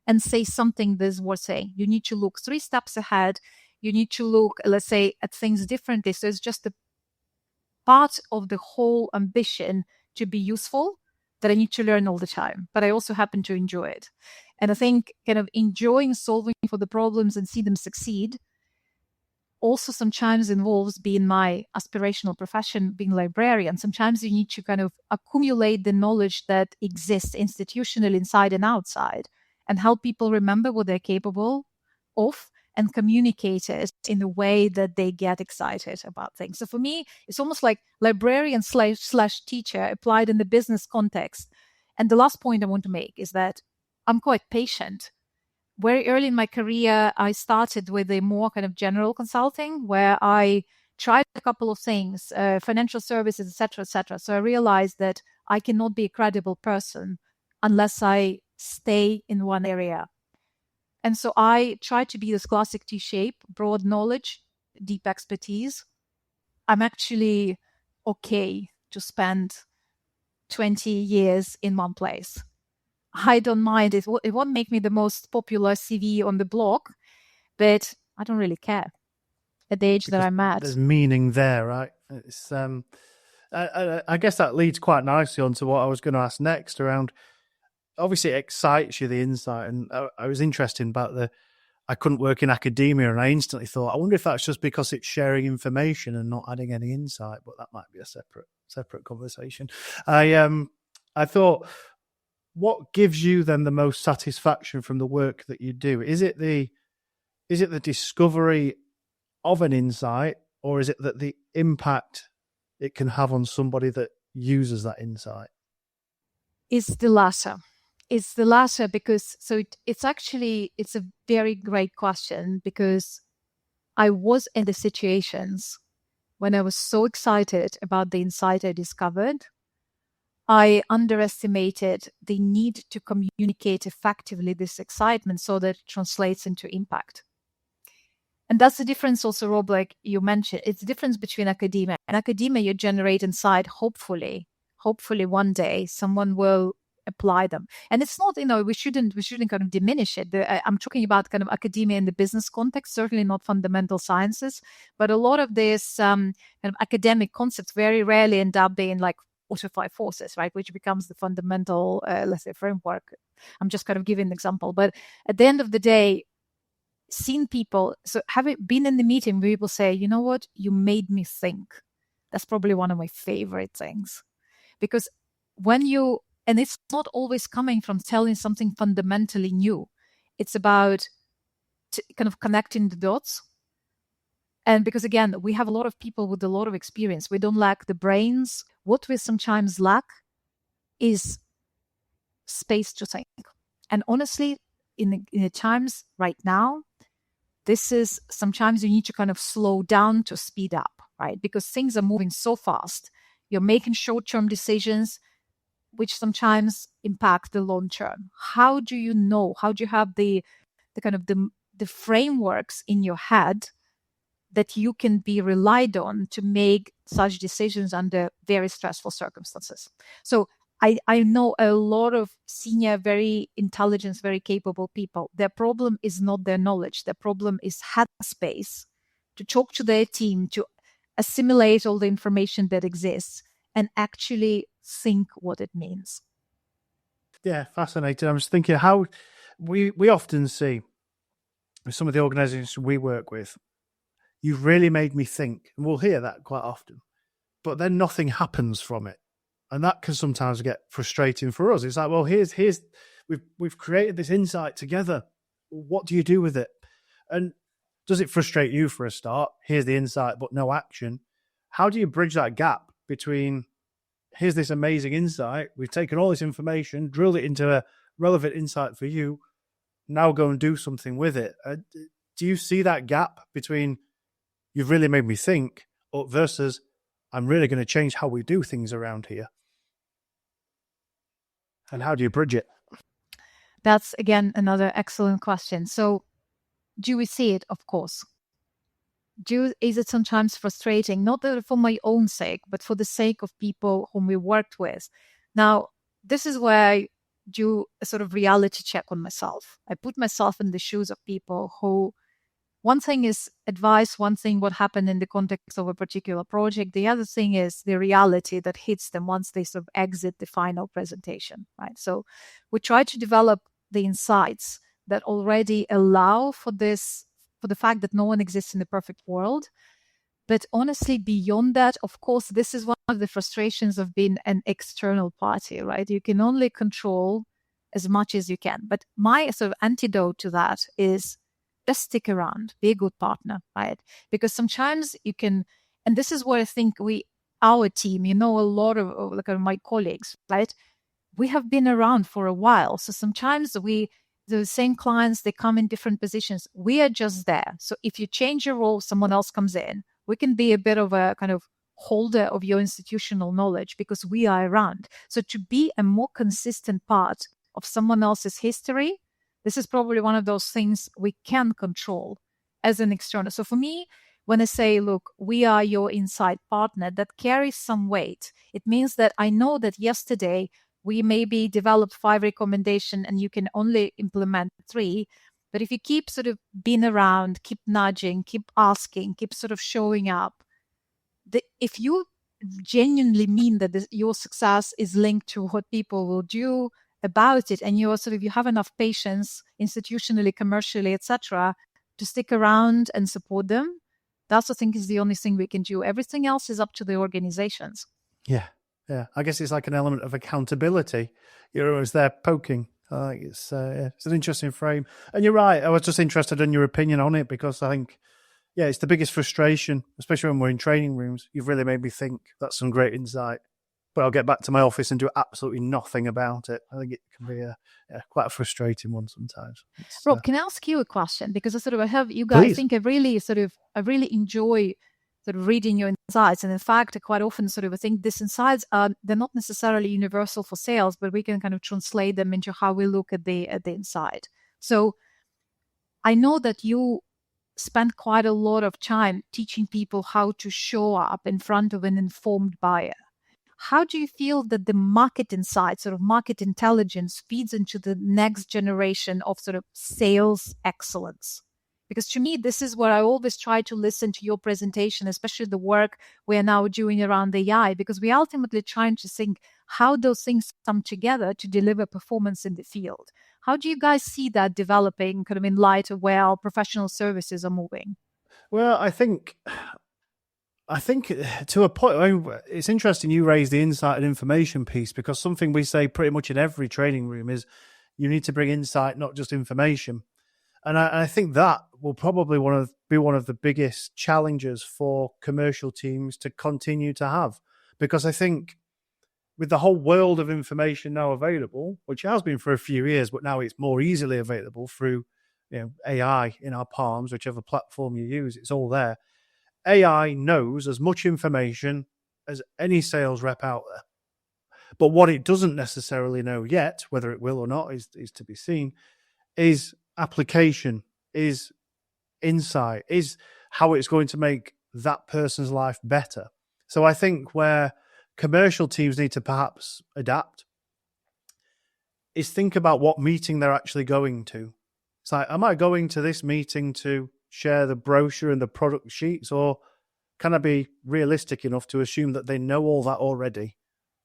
and say something that's worth saying? You need to look 3 steps ahead. You need to look, let's say, at things differently. So it's just a part of the whole ambition to be useful that I need to learn all the time, but I also happen to enjoy it. And I think kind of enjoying solving for the problems and see them succeed also sometimes involves, being my aspirational profession, being a librarian. Sometimes you need to kind of accumulate the knowledge that exists institutionally inside and outside and help people remember what they're capable of and communicate it in a way that they get excited about things. So for me, it's almost like librarian slash teacher applied in the business context. And the last point I want to make is that I'm quite patient. Very early in my career, I started with a more kind of general consulting where I tried a couple of things, financial services, et cetera, et cetera. So I realized that I cannot be a credible person unless I stay in one area. And so I try to be this classic T-shape, broad knowledge, deep expertise. I'm actually okay to spend 20 years in one place. I don't mind. It won't make me the most popular CV on the blog, but I don't really care at the age that I'm at. There's meaning there, right? It's I guess that leads quite nicely onto what I was going to ask next around. Obviously, it excites you, the insight. And I was interested about I couldn't work in academia, and I instantly thought, I wonder if that's just because it's sharing information and not adding any insight, but that might be a separate conversation. I thought, what gives you then the most satisfaction from the work that you do? Is it the discovery of an insight, or is it that the impact it can have on somebody that uses that insight? It's the latter. It's the latter because it's a very great question, because I was in the situations when I was so excited about the insight I discovered. I underestimated the need to communicate effectively this excitement so that it translates into impact. And that's the difference also, Rob, like you mentioned. It's the difference between academia. In academia, you generate insight, hopefully one day someone will apply them. And it's not, we shouldn't kind of diminish it. I'm talking about kind of academia in the business context, certainly not fundamental sciences, but a lot of this kind of academic concepts very rarely end up being like 4 to 5 forces, right? Which becomes the fundamental, let's say, framework. I'm just kind of giving an example. But at the end of the day, seen people, so having been in the meeting where people say, you know what, you made me think. That's probably one of my favorite things. Because and it's not always coming from telling something fundamentally new. It's about kind of connecting the dots. And because again, we have a lot of people with a lot of experience. We don't lack the brains. What we sometimes lack is space to think. And honestly, in the times right now, this is sometimes you need to kind of slow down to speed up, right? Because things are moving so fast. You're making short-term decisions, which sometimes impact the long term. How do you know? How do you have the kind of the frameworks in your head that you can be relied on to make such decisions under very stressful circumstances? So I know a lot of senior, very intelligent, very capable people. Their problem is not their knowledge. Their problem is headspace to talk to their team, to assimilate all the information that exists and actually think what it means. Yeah, fascinating. I was thinking how we often see with some of the organizations we work with, you've really made me think. And we'll hear that quite often. But then nothing happens from it. And that can sometimes get frustrating for us. It's like, well, here's we've created this insight together. What do you do with it? And does it frustrate you for a start? Here's the insight, but no action. How do you bridge that gap between here's this amazing insight, we've taken all this information, drilled it into a relevant insight for you, now go and do something with it? Do you see that gap between you've really made me think versus I'm really going to change how we do things around here? And how do you bridge it? That's, again, another excellent question. So do we see it? Of course. Is it sometimes frustrating, not for my own sake, but for the sake of people whom we worked with? Now, this is where I do a sort of reality check on myself. I put myself in the shoes of people who, one thing is advice, one thing what happened in the context of a particular project. The other thing is the reality that hits them once they sort of exit the final presentation, right? So we try to develop the insights that already allow for this, for the fact that no one exists in the perfect world. But honestly, beyond that, of course, this is one of the frustrations of being an external party, right? You can only control as much as you can. But my sort of antidote to that is just stick around, be a good partner, right? Because sometimes you can, and this is where I think our team, a lot of like my colleagues, right? We have been around for a while. So sometimes the same clients, they come in different positions. We are just there. So if you change your role, someone else comes in, we can be a bit of a kind of holder of your institutional knowledge because we are around. So to be a more consistent part of someone else's history, this is probably one of those things we can control as an external. So for me, when I say, look, we are your inside partner, that carries some weight. It means that I know that yesterday we maybe developed 5 recommendations and you can only implement 3. But if you keep sort of being around, keep nudging, keep asking, keep sort of showing up, if you genuinely mean that your success is linked to what people will do about it, and you have enough patience institutionally, commercially, etc., to stick around and support them, that's, I think, is the only thing we can do. Everything else is up to the organizations. Yeah. I guess it's like an element of accountability. You're always there poking. It's an interesting frame. And you're right. I was just interested in your opinion on it because I think, it's the biggest frustration, especially when we're in training rooms. You've really made me think. That's some great insight. But I'll get back to my office and do absolutely nothing about it. I think it can be quite a frustrating one sometimes. Rob, can I ask you a question? Because I have you guys. Please. I think I really enjoy sort of reading your insights. And in fact, I quite often sort of think these insights they're not necessarily universal for sales, but we can kind of translate them into how we look at the insight. So I know that you spend quite a lot of time teaching people how to show up in front of an informed buyer. How do you feel that the market insight, sort of market intelligence, feeds into the next generation of sort of sales excellence? Because to me, this is where I always try to listen to your presentation, especially the work we are now doing around AI, because we're ultimately trying to think how those things come together to deliver performance in the field. How do you guys see that developing kind of in light of where our professional services are moving? Well, I think to a point, I mean, it's interesting you raise the insight and information piece, because something we say pretty much in every training room is you need to bring insight, not just information. And I think that will probably be one of the biggest challenges for commercial teams to continue to have. Because I think with the whole world of information now available, which has been for a few years, but now it's more easily available through AI in our palms, whichever platform you use, it's all there. AI knows as much information as any sales rep out there. But what it doesn't necessarily know yet, whether it will or not is to be seen, is application, is insight, is how it's going to make that person's life better. So I think where commercial teams need to perhaps adapt is think about what meeting they're actually going to. It's like, am I going to this meeting to share the brochure and the product sheets, or can I be realistic enough to assume that they know all that already?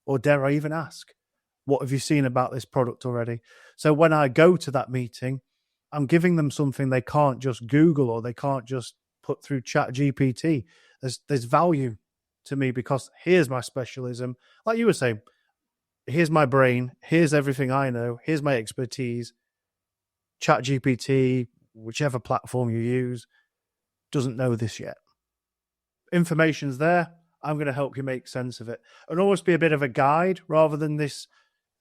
Or dare I even ask, what have you seen about this product already? So when I go to that meeting, I'm giving them something they can't just Google or they can't just put through Chat GPT. There's value to me because here's my specialism. Like you were saying, here's my brain, here's everything I know, here's my expertise. Chat GPT, whichever platform you use, doesn't know this yet. Information's there. I'm going to help you make sense of it. And almost be a bit of a guide rather than this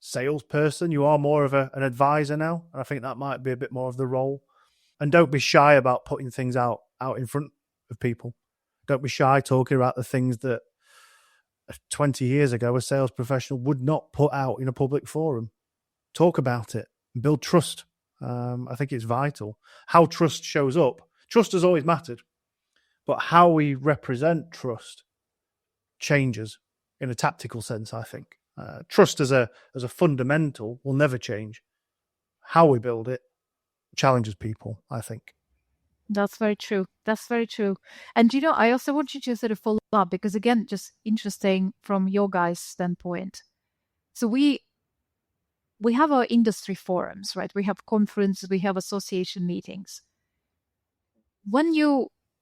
salesperson. You are more of an advisor now. And I think that might be a bit more of the role. And don't be shy about putting things out in front of people. Don't be shy talking about the things that 20 years ago a sales professional would not put out in a public forum. Talk about it. Build trust. I think it's vital. How trust shows up. Trust has always mattered. But how we represent trust changes in a tactical sense, I think. Trust as a fundamental will never change. How we build it challenges people, I think. That's very true. That's very true. And, I also want you to sort of follow up because, again, just interesting from your guys' standpoint. So we have our industry forums, right? We have conferences, we have association meetings.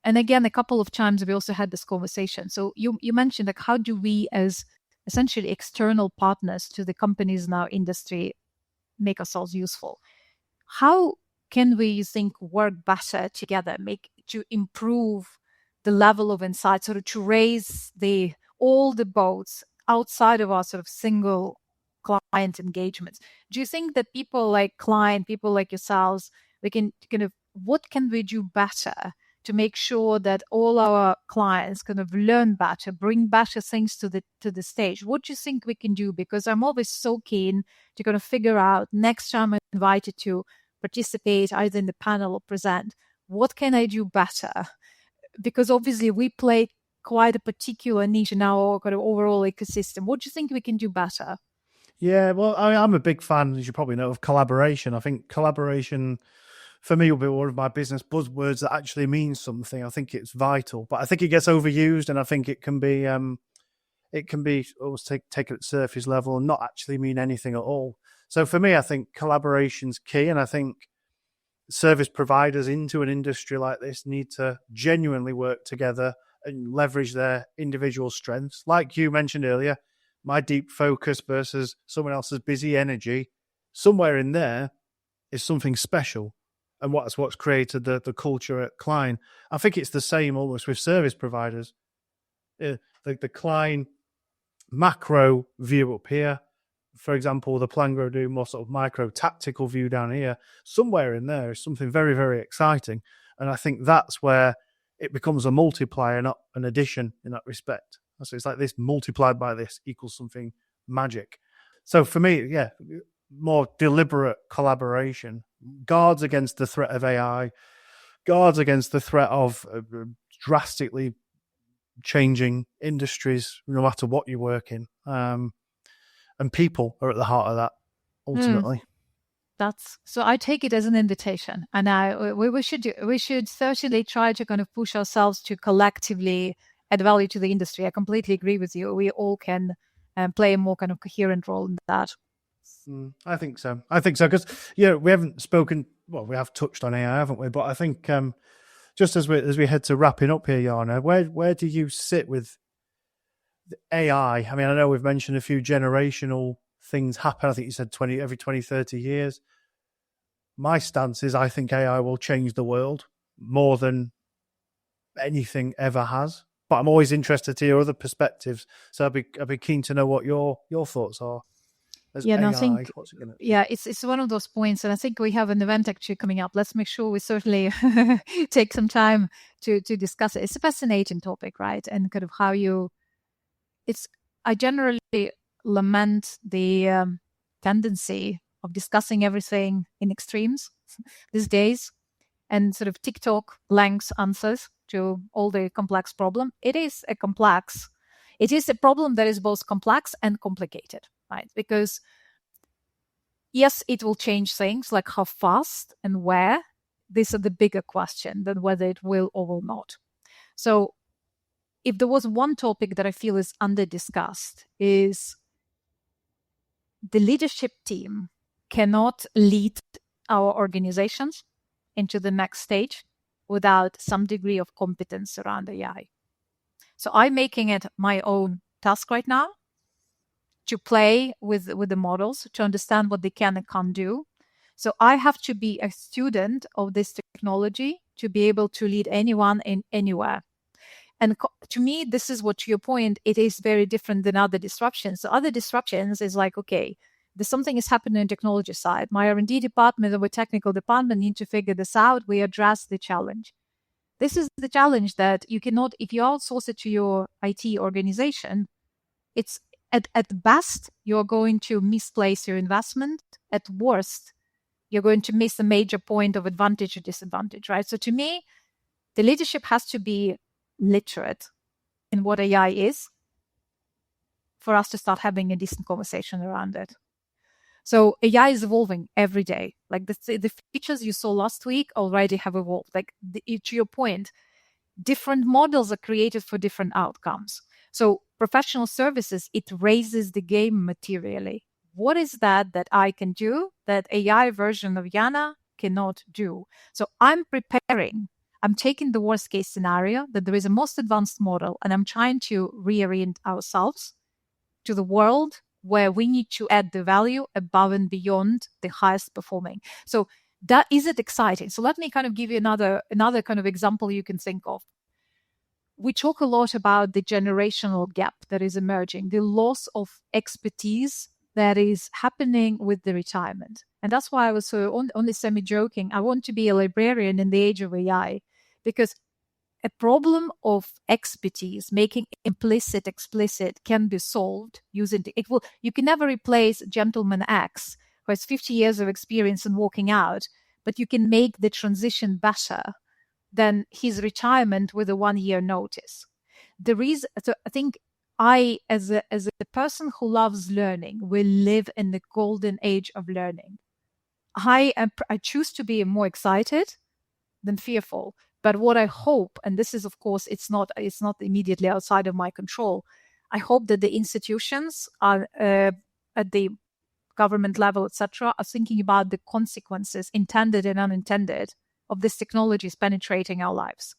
And again, a couple of times we also had this conversation. So you mentioned, like, how do we as essentially external partners to the companies in our industry make ourselves useful? How can we, you think, work better together, to improve the level of insight, sort of to raise all the boats outside of our sort of single client engagements? Do you think that people like yourselves, we can what can we do better to make sure that all our clients kind of learn better, bring better things to the stage? What do you think we can do? Because I'm always so keen to kind of figure out next time I'm invited to participate either in the panel or present, what can I do better? Because obviously we play quite a particular niche in our kind of overall ecosystem. What do you think we can do better? Yeah, well, I'm a big fan, as you probably know, of collaboration. I think collaboration for me will be one of my business buzzwords that actually means something. I think it's vital, but I think it gets overused, and I think it can be always taken at surface level and not actually mean anything at all. So for me, I think collaboration's key, and I think service providers into an industry like this need to genuinely work together and leverage their individual strengths. Like you mentioned earlier, my deep focus versus someone else's busy energy, somewhere in there is something special. And what's created the culture at Klein. I think it's the same almost with service providers. The Klein macro view up here, for example, the Plangro do more sort of micro tactical view down here. Somewhere in there is something very, very exciting. And I think that's where it becomes a multiplier, not an addition in that respect. So it's like this multiplied by this equals something magic. So for me, yeah, more deliberate collaboration guards against the threat of AI, guards against the threat of drastically changing industries, no matter what you work in. And people are at the heart of that, ultimately. So I take it as an invitation, and we should certainly try to kind of push ourselves to collectively add value to the industry. I completely agree with you. We all can play a more kind of coherent role in that. I think so. Because we haven't spoken. Well, we have touched on AI, haven't we? But I think just as we head to wrapping up here, Yana, where do you sit with the AI? I mean, I know we've mentioned a few generational things happen. I think you said every 20, 30 years. My stance is I think AI will change the world more than anything ever has. But I'm always interested to hear other perspectives. So I'd be keen to know what your thoughts are. It's one of those points, and I think we have an event actually coming up. Let's make sure we certainly take some time to discuss it. It's a fascinating topic, right? And kind of how I generally lament the tendency of discussing everything in extremes these days, and sort of TikTok length answers to all the complex problem. It is a problem that is both complex and complicated, right? Because yes, it will change things, like how fast and where. These are the bigger question than whether it will or will not. So if there was one topic that I feel is under-discussed, is the leadership team cannot lead our organizations into the next stage without some degree of competence around AI. So I'm making it my own task right now to play with the models, to understand what they can and can't do. So I have to be a student of this technology to be able to lead anyone in anywhere. And to me, this is what, to your point, it is very different than other disruptions. So other disruptions is like, okay, there's something is happening on the technology side. My R&D department or technical department need to figure this out. We address the challenge. This is the challenge that you cannot, if you outsource it to your IT organization, it's at best, you're going to misplace your investment. At worst, you're going to miss a major point of advantage or disadvantage, right? So to me, the leadership has to be literate in what AI is for us to start having a decent conversation around it. So AI is evolving every day. Like the features you saw last week already have evolved. Like to your point, different models are created for different outcomes. So professional services, it raises the game materially. What is that I can do that AI version of Yana cannot do? So I'm taking the worst case scenario that there is a most advanced model, and I'm trying to reorient ourselves to the world where we need to add the value above and beyond the highest performing. So that is it exciting. So let me kind of give you another kind of example you can think of. We talk a lot about the generational gap that is emerging, the loss of expertise that is happening with the retirement. And that's why I was only semi-joking. I want to be a librarian in the age of AI, because a problem of expertise, making implicit, explicit, can be solved using you can never replace Gentleman X, who has 50 years of experience in walking out, but you can make the transition better than his retirement with a 1-year notice. So I think I, as a person who loves learning, will live in the golden age of learning. I choose to be more excited than fearful. But what I hope, and this is, of course, it's not immediately outside of my control. I hope that the institutions are at the government level, etc., are thinking about the consequences, intended and unintended, of this technology is penetrating our lives.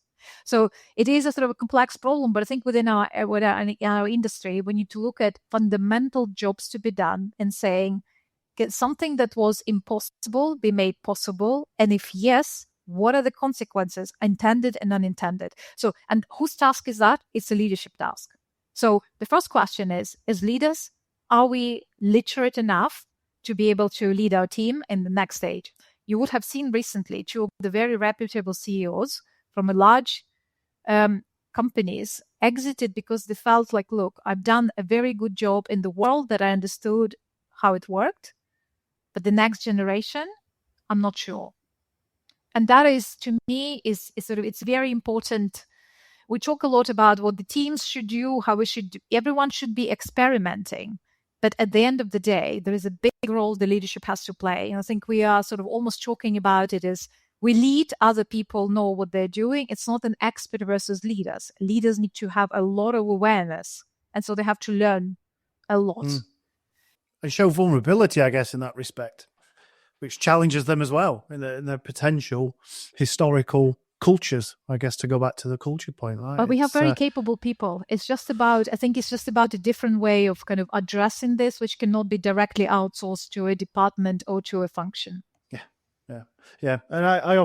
So it is a sort of a complex problem, but I think within our industry, we need to look at fundamental jobs to be done and saying, can something that was impossible be made possible? And if yes, what are the consequences, intended and unintended? So, and whose task is that? It's a leadership task. So the first question is, as leaders, are we literate enough to be able to lead our team in the next stage? You would have seen recently 2 of the very reputable CEOs from a large companies exited because they felt like, look, I've done a very good job in the world that I understood how it worked, but the next generation, I'm not sure. And that is, to me, is sort of, it's very important. We talk a lot about what the teams should do, how we should do. Everyone should be experimenting. But at the end of the day, there is a big role the leadership has to play. And I think we are sort of almost talking about it as we lead, other people know what they're doing. It's not an expert versus leaders. Leaders need to have a lot of awareness. And so they have to learn a lot. And show vulnerability, I guess, in that respect, which challenges them as well in their potential historical cultures, I guess, to go back to the culture point. Right? But we have very capable people. I think it's just about a different way of kind of addressing this, which cannot be directly outsourced to a department or to a function. Yeah. And I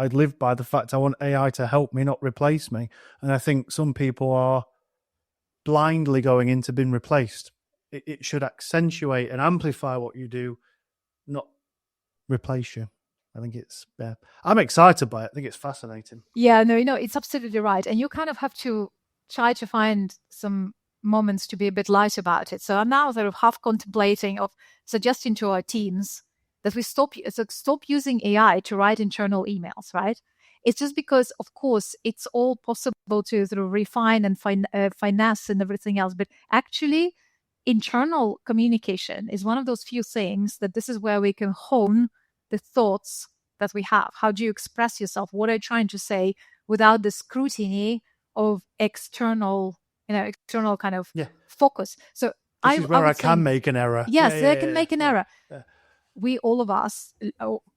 live by the fact I want AI to help me, not replace me. And I think some people are blindly going into being replaced. It should accentuate and amplify what you do, not replace you. I think I'm excited by it. I think it's fascinating. Yeah, no, it's absolutely right. And you kind of have to try to find some moments to be a bit light about it. So I'm now sort of half contemplating of suggesting to our teams that we stop using AI to write internal emails, right? It's just because, of course, it's all possible to sort of refine and finesse and everything else. But actually, internal communication is one of those few things that this is where we can hone the thoughts that we have. How do you express yourself? What are you trying to say without the scrutiny of external kind of focus? So this is where I can make an error. Yes, I can make an error. Yeah. We, all of us,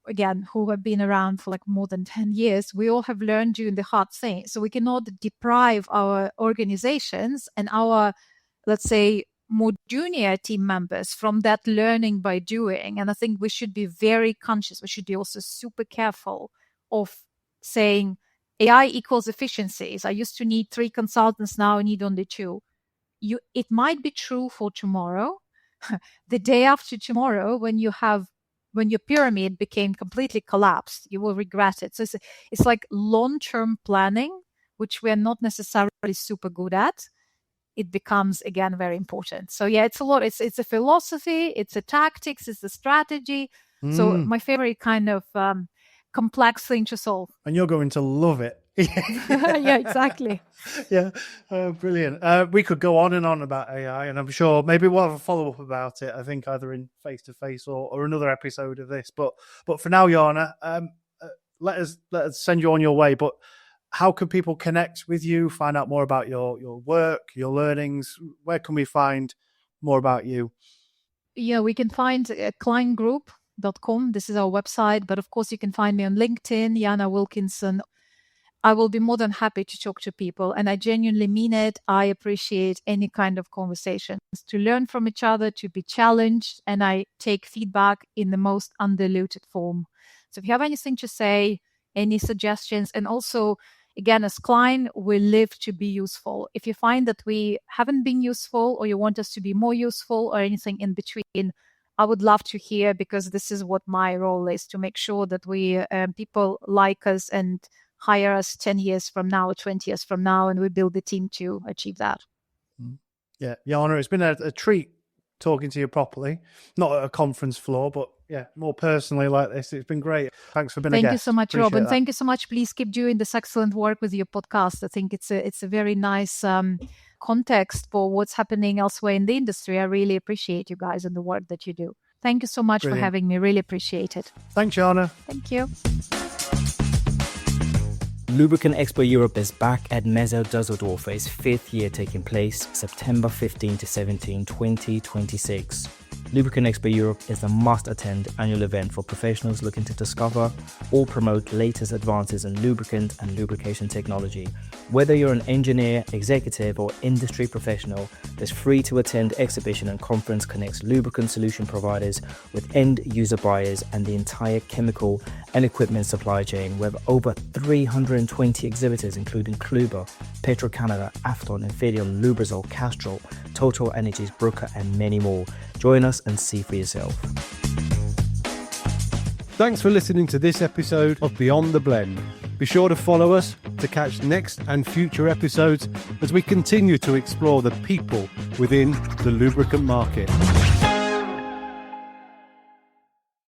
again, who have been around for like more than 10 years, we all have learned doing the hard thing. So we cannot deprive our organizations and our, let's say, more junior team members from that learning by doing. And I think we should be very conscious. We should be also super careful of saying AI equals efficiencies. I used to need 3 consultants, now I need only 2. It might be true for tomorrow. The day after tomorrow, when your pyramid became completely collapsed, you will regret it. So it's like long-term planning, which we're not necessarily super good at. It becomes, again, very important. So yeah, it's a lot. It's a philosophy, it's a tactics, it's a strategy. So my favorite kind of complex thing to solve. And you're going to love it. Yeah, exactly. Yeah, brilliant. We could go on and on about AI, and I'm sure maybe we'll have a follow-up about it, I think either in face-to-face or another episode of this. But for now, Yana, let us send you on your way. But how can people connect with you, find out more about your work, your learnings? Where can we find more about you? Yeah, we can find clientgroup.com. This is our website. But of course, you can find me on LinkedIn, Yana Wilkinson. I will be more than happy to talk to people. And I genuinely mean it. I appreciate any kind of conversations, to learn from each other, to be challenged. And I take feedback in the most undiluted form. So if you have anything to say, any suggestions, and also, again, as Klein, we live to be useful. If you find that we haven't been useful or you want us to be more useful or anything in between, I would love to hear, because this is what my role is, to make sure that we people like us and hire us 10 years from now or 20 years from now, and we build the team to achieve that. Yeah, Yana, it's been a treat talking to you properly, not at a conference floor, but yeah, more personally like this. It's been great. Thanks for being a guest. Thank you so much, Rob, and thank you so much. Please keep doing this excellent work with your podcast. I think it's a very nice context for what's happening elsewhere in the industry. I really appreciate you guys and the work that you do. Thank you so much for having me. Really appreciate it. Thanks, Yana. Thank you. Lubricant Expo Europe is back at Messe Düsseldorf for its 5th year, taking place September 15 to 17, 2026. Lubricant Expo Europe is a must-attend annual event for professionals looking to discover or promote latest advances in lubricant and lubrication technology. Whether you're an engineer, executive, or industry professional, this free-to-attend exhibition and conference connects lubricant solution providers with end-user buyers and the entire chemical and equipment supply chain, with over 320 exhibitors including Kluber, Petro-Canada, Afton, Infineon, Lubrizol, Castrol, Total Energies, Brooker, and many more. Join us and see for yourself. Thanks for listening to this episode of Beyond the Blend. Be sure to follow us to catch next and future episodes as we continue to explore the people within the lubricant market.